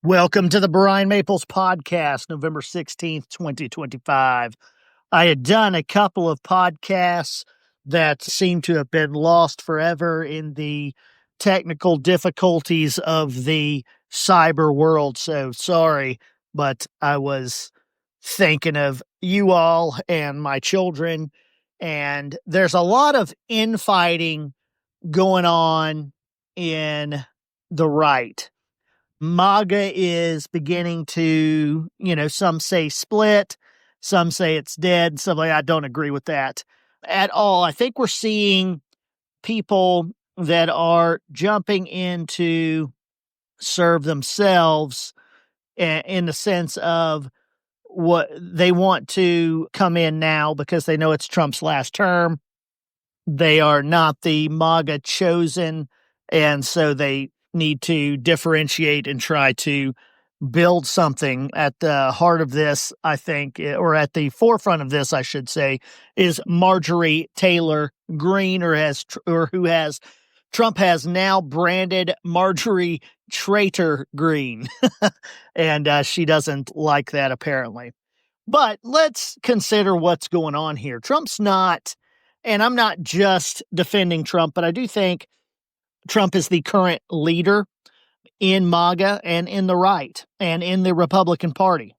Welcome to the Bryan Maples podcast, November 16th, 2025. I had done a couple of podcasts that seemed to have been lost forever in the technical difficulties of the cyber world. So sorry, but I was thinking of you all and my children. And there's a lot of infighting going on in the right. MAGA is beginning to, some say split, some say it's dead, some like I don't agree with that at all. I think we're seeing people that are jumping in to serve themselves in the sense of what they want to come in now because they know it's Trump's last term. They are not the MAGA chosen, and so they need to differentiate and try to build something. At the heart of this, I think, or at the forefront of this, I should say, is Marjorie Taylor Greene, Trump has now branded Marjorie Traitor Green, and she doesn't like that apparently. But let's consider what's going on here. Trump's not, and I'm not just defending Trump, but I do think Trump is the current leader in MAGA and in the right and in the Republican Party.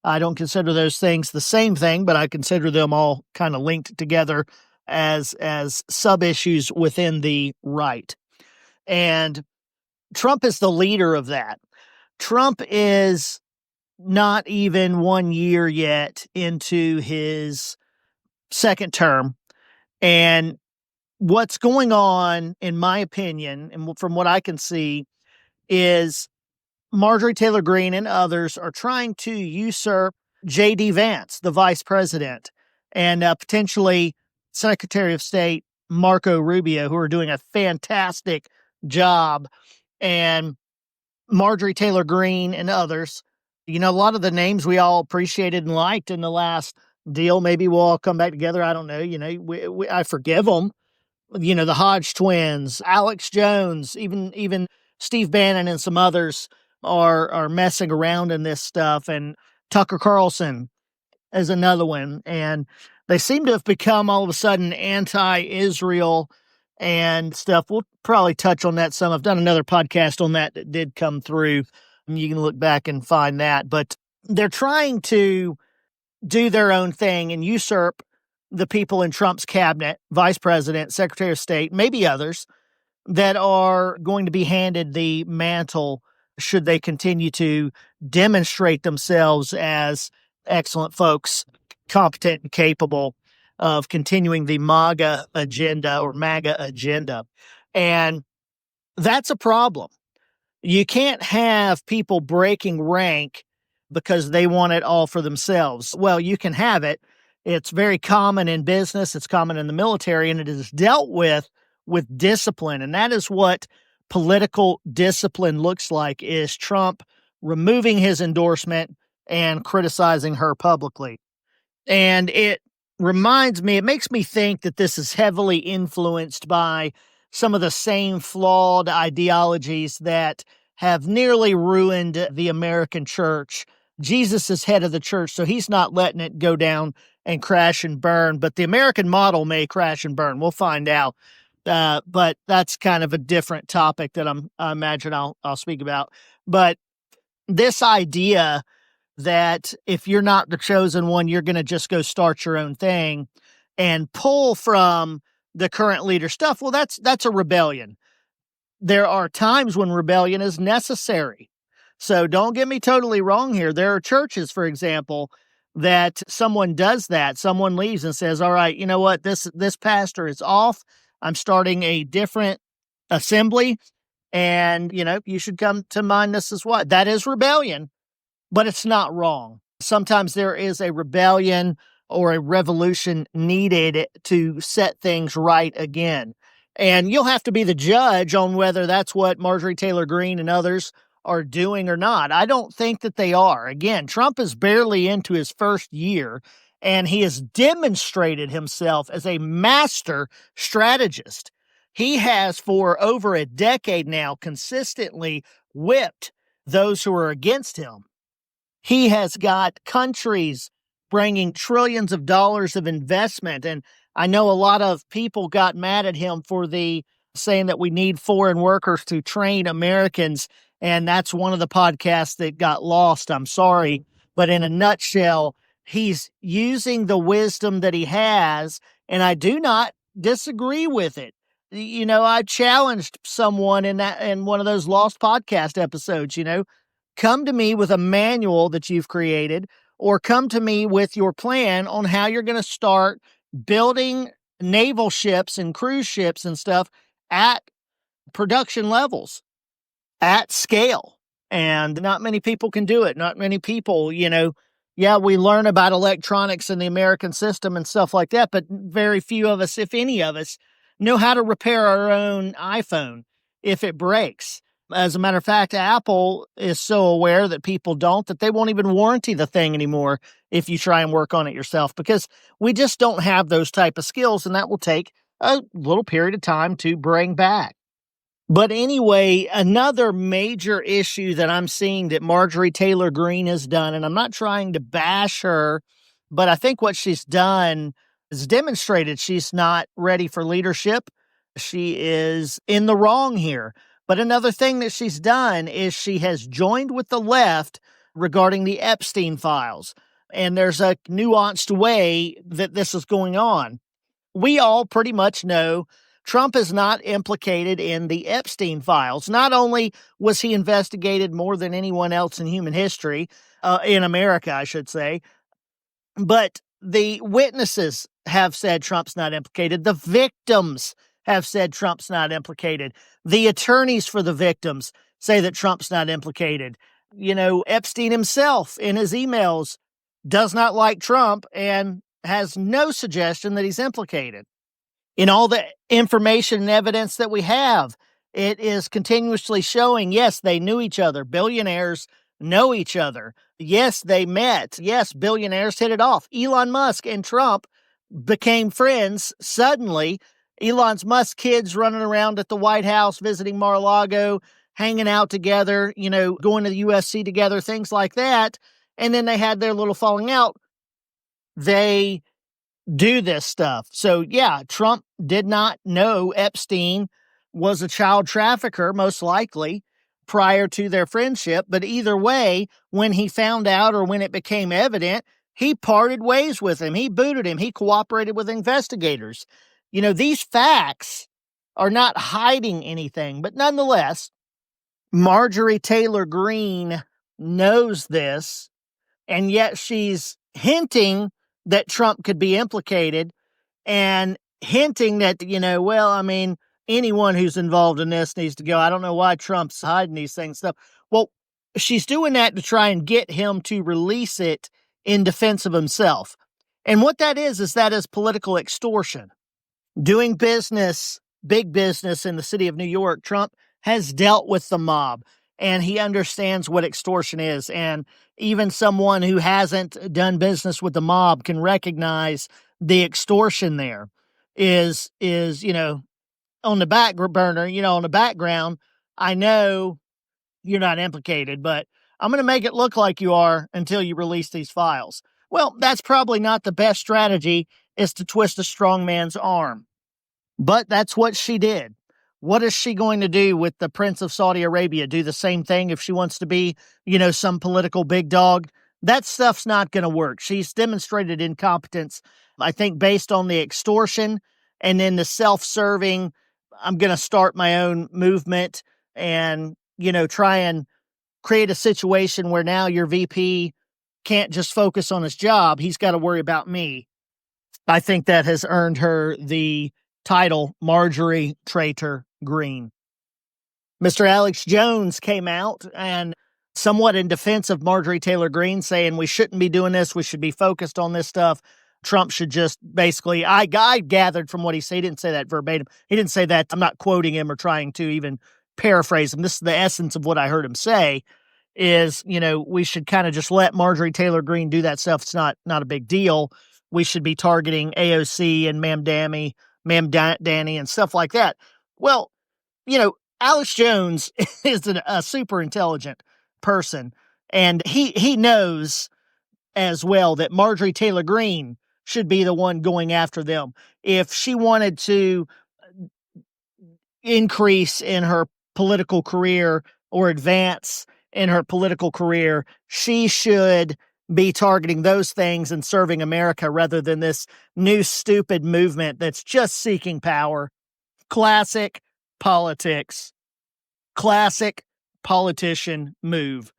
I don't consider those things the same thing, but I consider them all kind of linked together as sub-issues within the right. And Trump is the leader of that. Trump is not even 1 year yet into his second term. And what's going on, in my opinion, and from what I can see, is Marjorie Taylor Greene and others are trying to usurp JD Vance, the vice president, and potentially Secretary of State Marco Rubio, who are doing a fantastic job. And Marjorie Taylor Greene and others, a lot of the names we all appreciated and liked in the last deal, maybe we'll all come back together. I don't know. I forgive them. The Hodge twins, Alex Jones, even Steve Bannon and some others are messing around in this stuff. And Tucker Carlson is another one. And they seem to have become all of a sudden anti-Israel and stuff. We'll probably touch on that some. I've done another podcast on that did come through. You can look back and find that. But they're trying to do their own thing and usurp the people in Trump's cabinet, vice president, secretary of state, maybe others, that are going to be handed the mantle should they continue to demonstrate themselves as excellent folks, competent and capable of continuing the MAGA agenda. And that's a problem. You can't have people breaking rank because they want it all for themselves. Well, you can have it. It's very common in business. It's common in the military, and it is dealt with discipline. And that is what political discipline looks like, is Trump removing his endorsement and criticizing her publicly. And it makes me think that this is heavily influenced by some of the same flawed ideologies that have nearly ruined the American church. Jesus is head of the church, so he's not letting it go down and crash and burn, but the American model may crash and burn. We'll find out. But that's kind of a different topic that I imagine I'll speak about. But this idea that if you're not the chosen one, you're going to just go start your own thing and pull from the current leader stuff. Well, that's a rebellion. There are times when rebellion is necessary. So don't get me totally wrong here. There are churches, for example, that someone does that. Someone leaves and says, all right, you know what? This pastor is off. I'm starting a different assembly, and, you should come to mind this as what? That is rebellion, but it's not wrong. Sometimes there is a rebellion or a revolution needed to set things right again. And you'll have to be the judge on whether that's what Marjorie Taylor Greene and others are doing or not. I don't think that they are. Again, Trump is barely into his first year, and he has demonstrated himself as a master strategist. He has, for over a decade now, consistently whipped those who are against him. He has got countries bringing trillions of dollars of investment. And I know a lot of people got mad at him for the saying that we need foreign workers to train Americans. And that's one of the podcasts that got lost. I'm sorry. But in a nutshell, he's using the wisdom that he has. And I do not disagree with it. I challenged someone in one of those lost podcast episodes, come to me with a manual that you've created, or come to me with your plan on how you're going to start building naval ships and cruise ships and stuff at production levels, at scale. And not many people can do it. Not many people, yeah, we learn about electronics in the American system and stuff like that, but very few of us, if any of us, know how to repair our own iPhone if it breaks. As a matter of fact, Apple is so aware that people don't, that they won't even warranty the thing anymore if you try and work on it yourself, because we just don't have those type of skills, and that will take a little period of time to bring back. But anyway, another major issue that I'm seeing that Marjorie Taylor Greene has done, and I'm not trying to bash her, but I think what she's done is demonstrated she's not ready for leadership. She is in the wrong here. But another thing that she's done is she has joined with the left regarding the Epstein files. And there's a nuanced way that this is going on. We all pretty much know Trump is not implicated in the Epstein files. Not only was he investigated more than anyone else in human history, in America, I should say, but the witnesses have said Trump's not implicated. The victims have said Trump's not implicated. The attorneys for the victims say that Trump's not implicated. Epstein himself in his emails does not like Trump and has no suggestion that he's implicated. In all the information and evidence that we have, it is continuously showing, yes, they knew each other. Billionaires know each other. Yes, they met. Yes, billionaires hit it off. Elon Musk and Trump became friends suddenly. Elon Musk's kids running around at the White House, visiting Mar-a-Lago, hanging out together, going to the USC together, things like that. And then they had their little falling out. They do this stuff. So yeah, Trump did not know Epstein was a child trafficker, most likely, prior to their friendship. But either way, when he found out or when it became evident, he parted ways with him. He booted him. He cooperated with investigators. These facts are not hiding anything, but nonetheless, Marjorie Taylor Greene knows this, and yet she's hinting that Trump could be implicated and hinting that, anyone who's involved in this needs to go. I don't know why Trump's hiding these things stuff. Well, she's doing that to try and get him to release it in defense of himself. And what that is political extortion. Doing business, big business in the city of New York, Trump has dealt with the mob and he understands what extortion is. And even someone who hasn't done business with the mob can recognize the extortion there is, on the back burner, on the background. I know you're not implicated, but I'm going to make it look like you are until you release these files. Well, that's probably not the best strategy, is to twist a strong man's arm. But that's what she did. What is she going to do with the Prince of Saudi Arabia? Do the same thing if she wants to be, some political big dog? That stuff's not going to work. She's demonstrated incompetence, I think, based on the extortion and then the self-serving, I'm going to start my own movement and, try and create a situation where now your VP can't just focus on his job. He's got to worry about me. I think that has earned her the title Marjorie Traitor Green. Mr. Alex Jones came out and somewhat in defense of Marjorie Taylor Greene, saying we shouldn't be doing this. We should be focused on this stuff. Trump should just basically, I gathered from what he said, he didn't say that verbatim. He didn't say that. I'm not quoting him or trying to even paraphrase him. This is the essence of what I heard him say is, we should kind of just let Marjorie Taylor Greene do that stuff. It's not a big deal. We should be targeting AOC and Ma'am Danny and stuff like that. Well, Alex Jones is a super intelligent person. And he knows as well that Marjorie Taylor Greene should be the one going after them. If she wanted to increase in her political career or advance in her political career, she should be targeting those things and serving America rather than this new stupid movement that's just seeking power. Classic politics, classic politician move.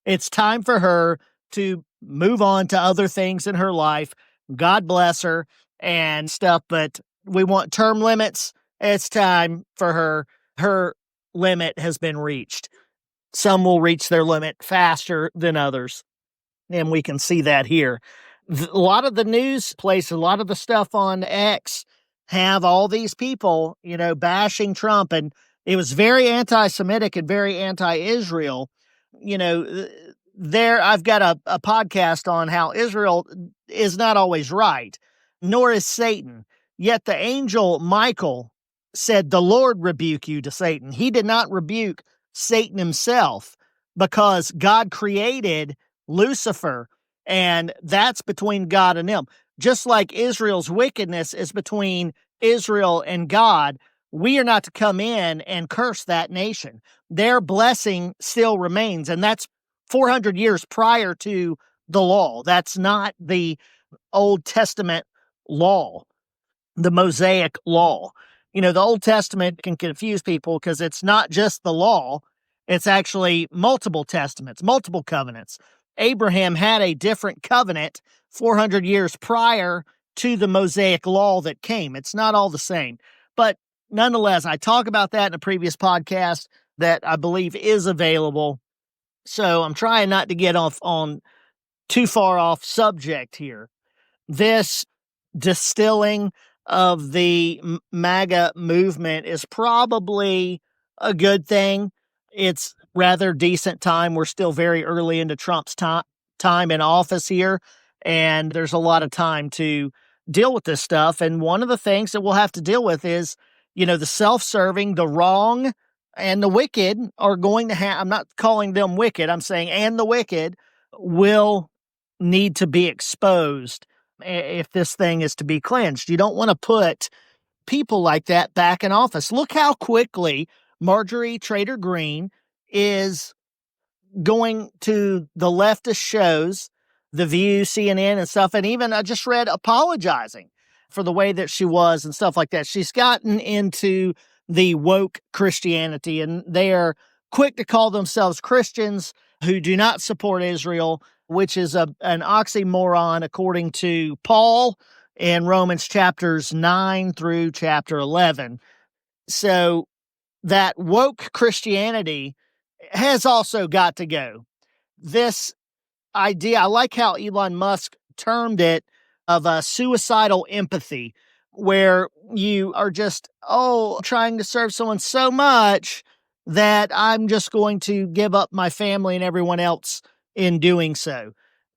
It's time for her to move on to other things in her life. God bless her and stuff, but we want term limits. It's time for her. Her limit has been reached. Some will reach their limit faster than others, and we can see that here. A lot of the news places, a lot of the stuff on X have all these people, bashing Trump, and it was very anti-Semitic and very anti-Israel. I've got a podcast on how Israel is not always right, nor is Satan. Yet the angel Michael said, "The Lord rebuke you," to Satan. He did not rebuke Satan himself because God created Lucifer, and that's between God and him. Just like Israel's wickedness is between Israel and God, we are not to come in and curse that nation. Their blessing still remains, and that's 400 years prior to the law. That's not the Old Testament law, the Mosaic law. The Old Testament can confuse people because it's not just the law, it's actually multiple testaments, multiple covenants. Abraham had a different covenant 400 years prior to the Mosaic law that came. It's not all the same. But nonetheless, I talk about that in a previous podcast that I believe is available. So I'm trying not to get off on too far off subject here. This distilling of the MAGA movement is probably a good thing. It's rather decent time. We're still very early into Trump's time in office here, and there's a lot of time to deal with this stuff. And one of the things that we'll have to deal with is, the self-serving, the wrong, and the wicked are going to have, I'm not calling them wicked, I'm saying, and the wicked will need to be exposed if this thing is to be cleansed. You don't want to put people like that back in office. Look how quickly Marjorie Traitor Greene is going to the leftist shows, The View, CNN, and stuff, and even I just read apologizing for the way that she was and stuff like that. She's gotten into the woke Christianity, and they are quick to call themselves Christians who do not support Israel, which is an oxymoron according to Paul in Romans chapters 9 through chapter 11. So that woke Christianity has also got to go. This idea, I like how Elon Musk termed it, of a suicidal empathy, where you are just, trying to serve someone so much that I'm just going to give up my family and everyone else in doing so.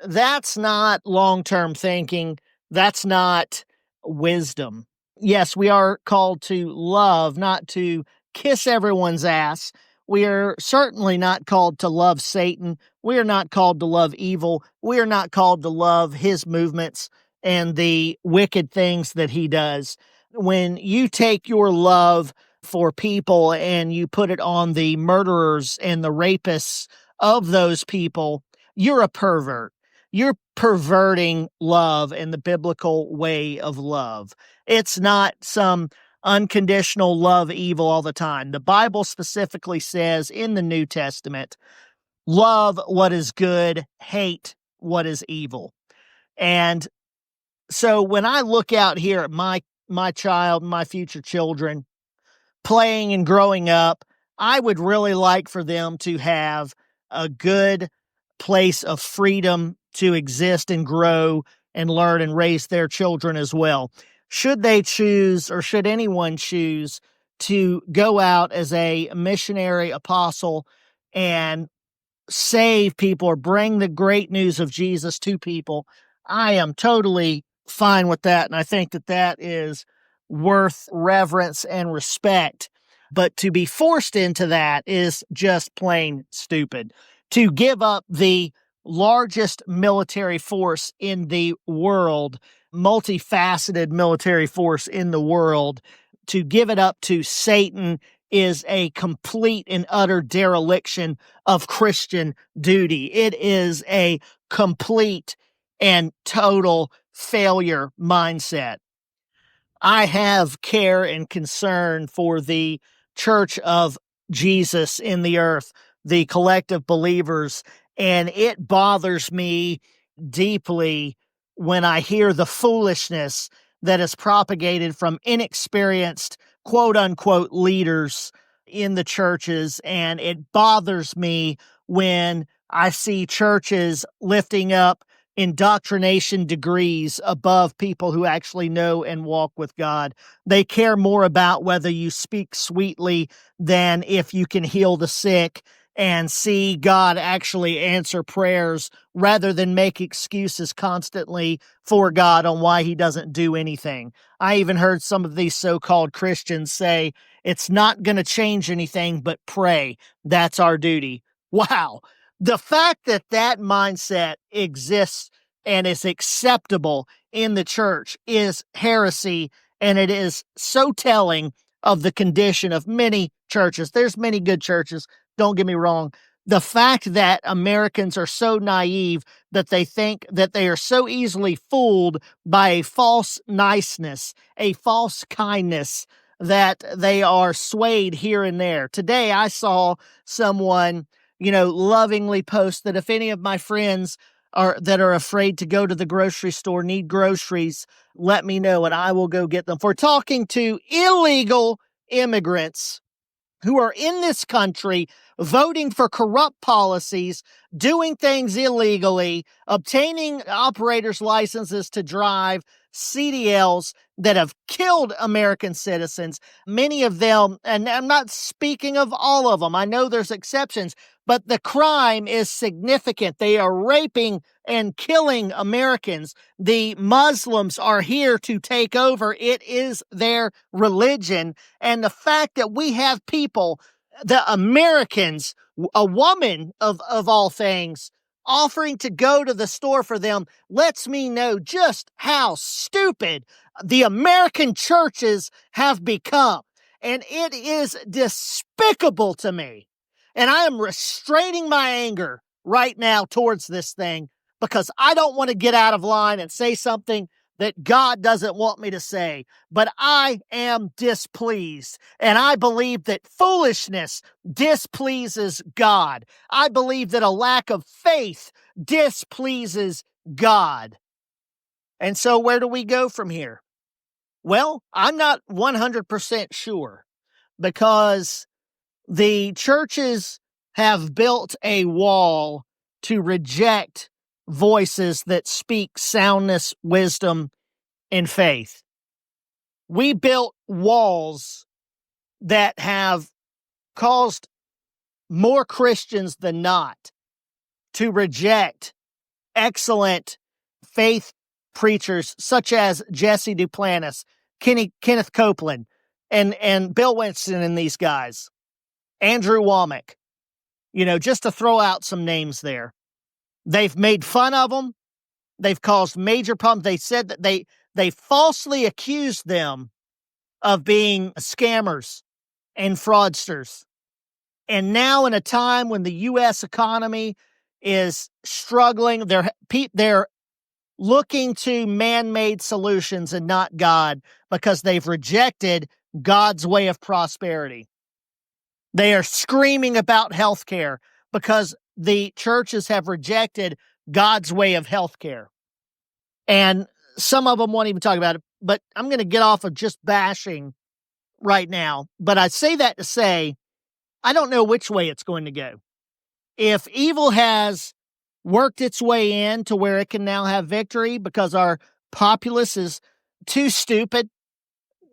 That's not long-term thinking. That's not wisdom. Yes, we are called to love, not to kiss everyone's ass. We are certainly not called to love Satan. We are not called to love evil. We are not called to love his movements and the wicked things that he does. When you take your love for people and you put it on the murderers and the rapists of those people, you're a pervert. You're perverting love and the biblical way of love. It's not some unconditional love evil all the time. The Bible specifically says in the New Testament, love what is good, hate what is evil. And so when I look out here at my child, my future children playing and growing up, I would really like for them to have a good place of freedom to exist and grow and learn and raise their children as well. Should they choose, or should anyone choose, to go out as a missionary apostle and save people or bring the great news of Jesus to people, I am totally fine with that. And I think that that is worth reverence and respect. But to be forced into that is just plain stupid. to give up the largest military force in the world, multifaceted military force in the world, to give it up to Satan is a complete and utter dereliction of Christian duty. It is a complete and total failure mindset. I have care and concern for the church of Jesus in the earth, the collective believers, and it bothers me deeply when I hear the foolishness that is propagated from inexperienced quote unquote leaders in the churches. And it bothers me when I see churches lifting up indoctrination degrees above people who actually know and walk with God. They care more about whether you speak sweetly than if you can heal the sick and see God actually answer prayers rather than make excuses constantly for God on why he doesn't do anything. I even heard some of these so-called Christians say, it's not going to change anything but pray. That's our duty. Wow. The fact that that mindset exists and is acceptable in the church is heresy, and it is so telling of the condition of many churches. There's many good churches, don't get me wrong. The fact that Americans are so naive that they think that they are so easily fooled by a false niceness, a false kindness, that they are swayed here and there. Today, I saw someone, lovingly post that if any of my friends that are afraid to go to the grocery store need groceries, let me know and I will go get them. For talking to illegal immigrants who are in this country, voting for corrupt policies, doing things illegally, obtaining operators' licenses to drive, CDLs that have killed American citizens, many of them, and I'm not speaking of all of them, I know there's exceptions, but the crime is significant. They are raping and killing Americans. The Muslims are here to take over. It is their religion. And the fact that we have people, the Americans, a woman of all things, offering to go to the store for them lets me know just how stupid the American churches have become. And it is despicable to me. And I am restraining my anger right now towards this thing because I don't want to get out of line and say something that God doesn't want me to say. But I am displeased. And I believe that foolishness displeases God. I believe that a lack of faith displeases God. And so where do we go from here? Well, I'm not 100% sure because the churches have built a wall to reject voices that speak soundness, wisdom, and faith. We built walls that have caused more Christians than not to reject excellent faith preachers such as Jesse Duplantis, Kenneth Copeland, and Bill Winston and these guys. Andrew Womack, just to throw out some names there. They've made fun of them. They've caused major problems. They said that they falsely accused them of being scammers and fraudsters. And now in a time when the U.S. economy is struggling, they're looking to man-made solutions and not God because they've rejected God's way of prosperity. They are screaming about healthcare because the churches have rejected God's way of healthcare. And some of them won't even talk about it, but I'm going to get off of just bashing right now. But I say that to say, I don't know which way it's going to go. If evil has worked its way in to where it can now have victory because our populace is too stupid,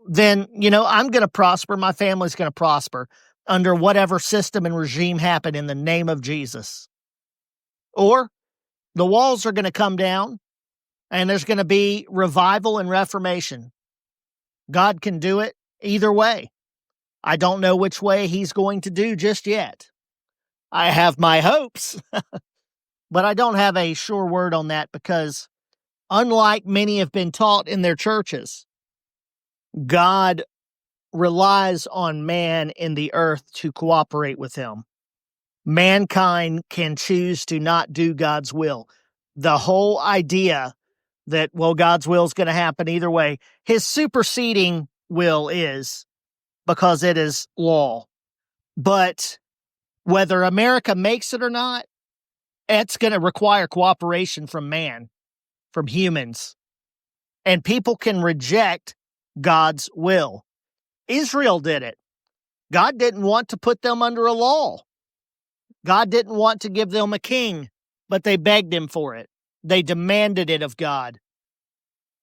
then, I'm going to prosper. My family's going to prosper under whatever system and regime happen in the name of Jesus. Or the walls are going to come down and there's going to be revival and reformation. God can do it either way. I don't know which way he's going to do just yet. I have my hopes, but I don't have a sure word on that because, unlike many have been taught in their churches, God relies on man in the earth to cooperate with him. Mankind can choose to not do God's will. The whole idea that, well, God's will is going to happen either way, his superseding will is because it is law. But whether America makes it or not, it's going to require cooperation from man, from humans. And people can reject God's will. Israel did it. God didn't want to put them under a law. God didn't want to give them a king, but they begged him for it. They demanded it of God.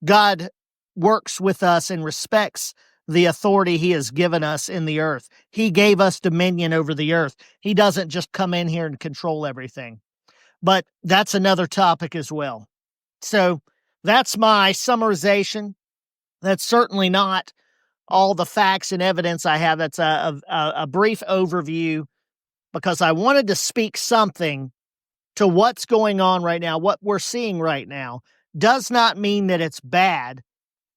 God works with us and respects the authority he has given us in the earth. He gave us dominion over the earth. He doesn't just come in here and control everything. But that's another topic as well. So that's my summarization. That's certainly not all the facts and evidence I have. That's a brief overview because I wanted to speak something to what's going on right now, what we're seeing right now. Does not mean that it's bad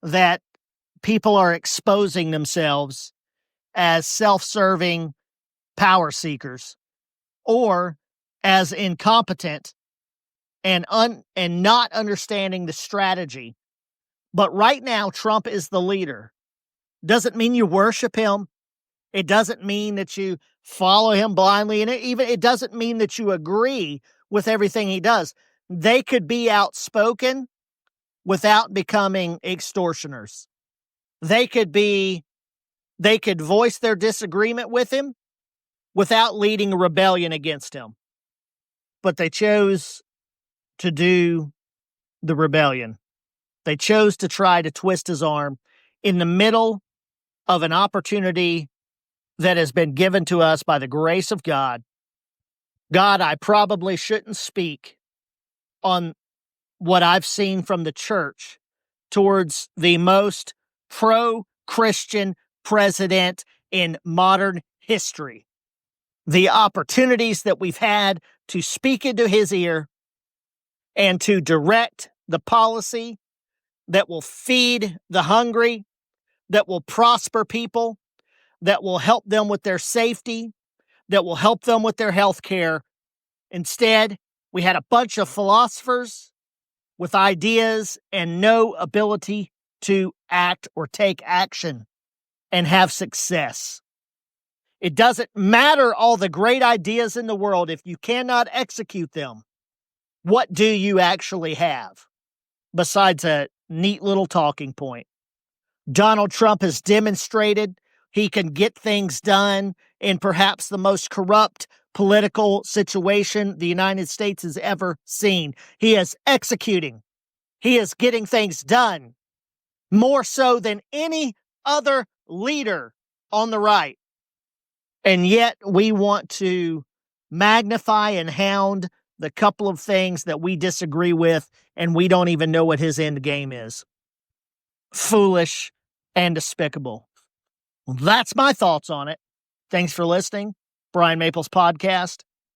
that people are exposing themselves as self-serving power seekers or as incompetent and not understanding the strategy. But right now, Trump is the leader. Doesn't mean you worship him. It doesn't mean that you follow him blindly. And it doesn't mean that you agree with everything he does. They could be outspoken without becoming extortioners. They could voice their disagreement with him without leading a rebellion against him. But they chose to do the rebellion. They chose to try to twist his arm in the middle of an opportunity that has been given to us by the grace of God. God, I probably shouldn't speak on what I've seen from the church towards the most pro-Christian president in modern history. The opportunities that we've had to speak into his ear and to direct the policy that will feed the hungry, that will prosper people, that will help them with their safety, that will help them with their health care. Instead, we had a bunch of philosophers with ideas and no ability to act or take action and have success. It doesn't matter all the great ideas in the world if you cannot execute them. What do you actually have besides a neat little talking point? Donald Trump has demonstrated he can get things done in perhaps the most corrupt political situation the United States has ever seen. He is executing. He is getting things done more so than any other leader on the right. And yet we want to magnify and hound the couple of things that we disagree with, and we don't even know what his end game is. Foolish and despicable. That's my thoughts on it. Thanks for listening. Bryan Maples Podcast.